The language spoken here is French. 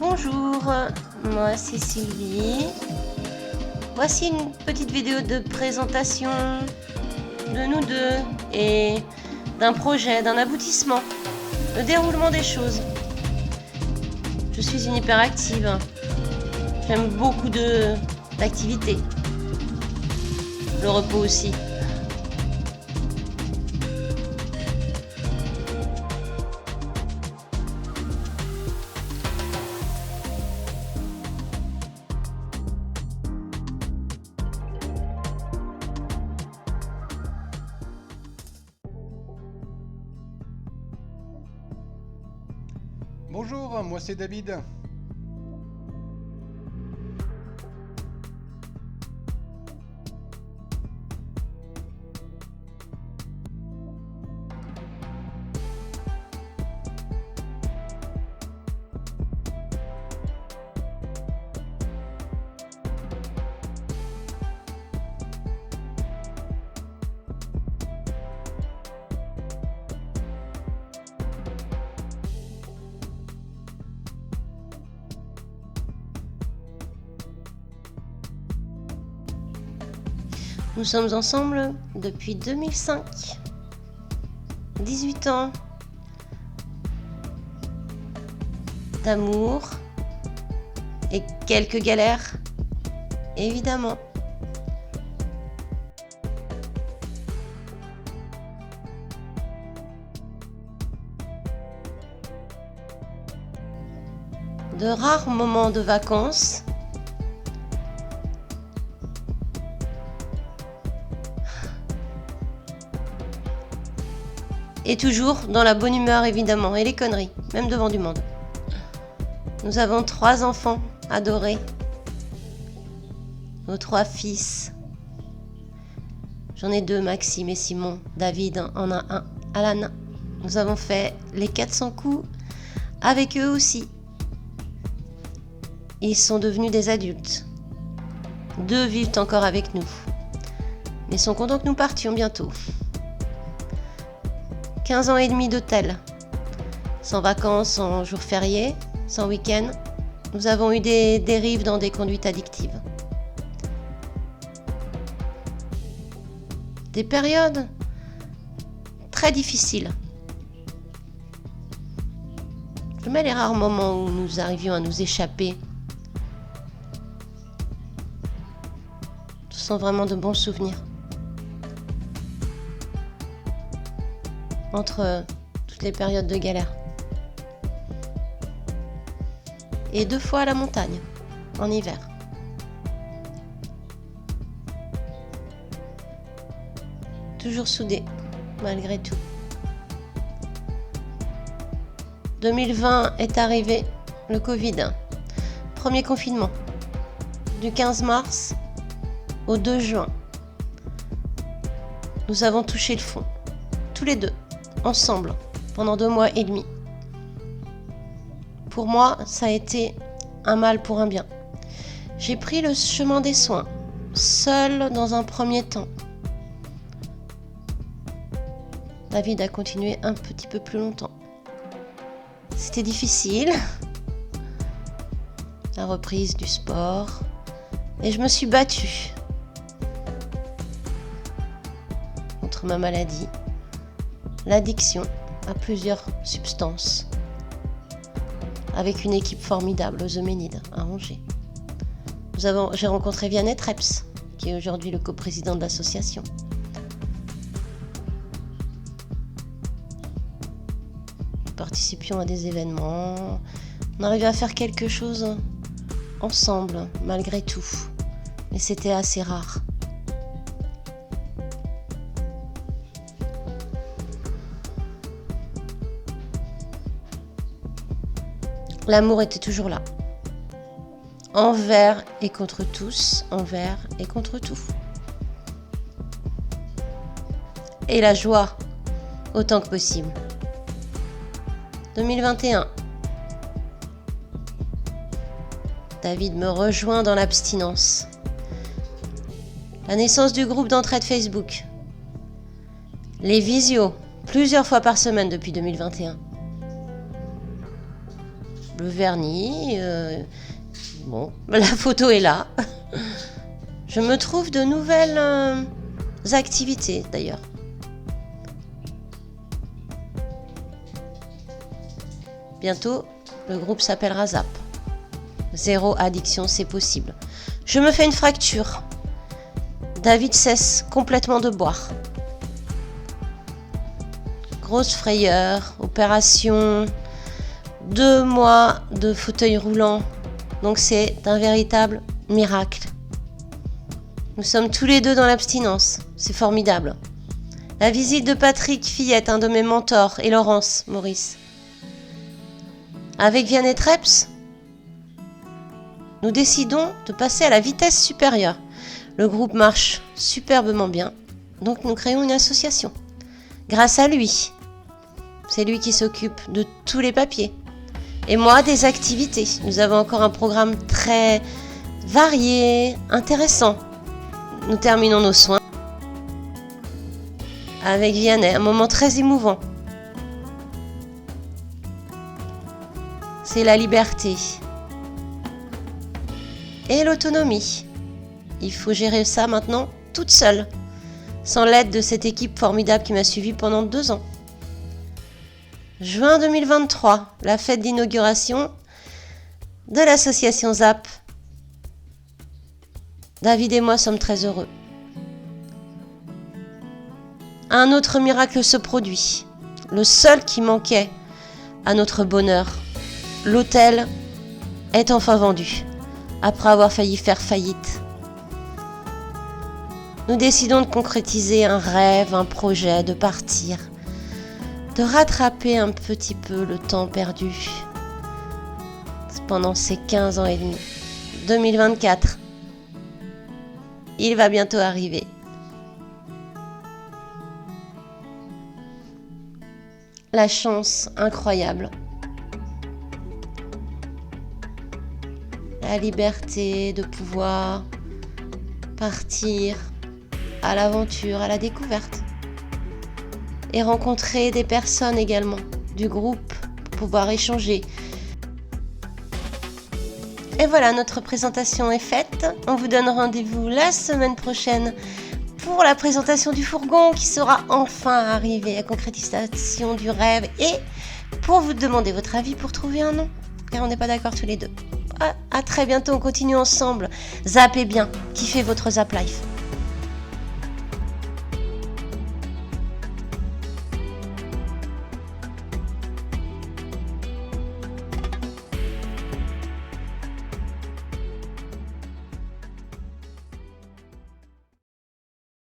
Bonjour, moi c'est Sylvie. Voici une petite vidéo de présentation de nous deux et d'un projet, d'un aboutissement, le déroulement des choses. Je suis une hyperactive. J'aime beaucoup d'activités. Le repos aussi. Bonjour, moi c'est David. Nous sommes ensemble depuis 2005. 18 ans d'amour et quelques galères, évidemment. De rares moments de vacances. Et toujours dans la bonne humeur évidemment, et les conneries, même devant du monde. Nous avons 3 enfants adorés. Nos 3 fils. J'en ai 2, Maxime et Simon. David en a un, Alan. Nous avons fait les 400 coups avec eux aussi. Ils sont devenus des adultes. 2 vivent encore avec nous. Mais sont contents que nous partions bientôt. 15 ans et demi d'hôtel, sans vacances, sans jours fériés, sans week-end. Nous avons eu des dérives dans des conduites addictives. Des périodes très difficiles. Je mets les rares moments où nous arrivions à nous échapper. Ce sont vraiment de bons souvenirs. Entre toutes les périodes de galère. Et 2 fois à la montagne, en hiver. Toujours soudés, malgré tout. 2020 est arrivé, le Covid. Premier confinement, du 15 mars au 2 juin. Nous avons touché le fond, tous les 2. Ensemble, pendant 2 mois et demi. Pour moi, ça a été un mal pour un bien. J'ai pris le chemin des soins, seul dans un premier temps. David a continué un petit peu plus longtemps. C'était difficile. La reprise du sport. Et je me suis battue contre ma maladie. L'addiction à plusieurs substances, avec une équipe formidable aux Euménides à Angers. J'ai rencontré Vianney Treps, qui est aujourd'hui le coprésident de l'association. Nous participions à des événements, on arrivait à faire quelque chose ensemble, malgré tout, mais c'était assez rare. L'amour était toujours là. Envers et contre tous, envers et contre tout. Et la joie, autant que possible. 2021. David me rejoint dans l'abstinence. La naissance du groupe d'entraide Facebook. Les visios, plusieurs fois par semaine depuis 2021. le vernis. Bon, la photo est là. Je me trouve de nouvelles activités d'ailleurs. Bientôt, le groupe s'appellera ZAP. Zéro addiction, c'est possible. Je me fais une fracture. David cesse complètement de boire. Grosse frayeur, opération, 2 mois de fauteuil roulant. Donc c'est un véritable miracle. Nous sommes tous les deux dans l'abstinence. C'est formidable. La visite de Patrick Fillette, un de mes mentors, et Laurence Maurice. Avec Vianney Treps, nous décidons de passer à la vitesse supérieure. Le groupe marche superbement bien, donc nous créons une association. Grâce à lui, c'est lui qui s'occupe de tous les papiers. Et moi, des activités. Nous avons encore un programme très varié, intéressant. Nous terminons nos soins avec Vianney, un moment très émouvant. C'est la liberté et l'autonomie. Il faut gérer ça maintenant toute seule, sans l'aide de cette équipe formidable qui m'a suivie pendant 2 ans. Juin 2023, la fête d'inauguration de l'association ZAP. David et moi sommes très heureux. Un autre miracle se produit, le seul qui manquait à notre bonheur. L'hôtel est enfin vendu, après avoir failli faire faillite. Nous décidons de concrétiser un rêve, un projet, de partir, de rattraper un petit peu le temps perdu pendant ces 15 ans et demi. 2024, il va bientôt arriver. La chance incroyable. La liberté de pouvoir partir à l'aventure, à la découverte. Et rencontrer des personnes également du groupe pour pouvoir échanger. Et voilà, notre présentation est faite. On vous donne rendez-vous la semaine prochaine pour la présentation du fourgon qui sera enfin arrivé à concrétisation du rêve et pour vous demander votre avis pour trouver un nom, car on n'est pas d'accord tous les deux. À très bientôt, on continue ensemble. Zappez bien, kiffez votre Zap Life.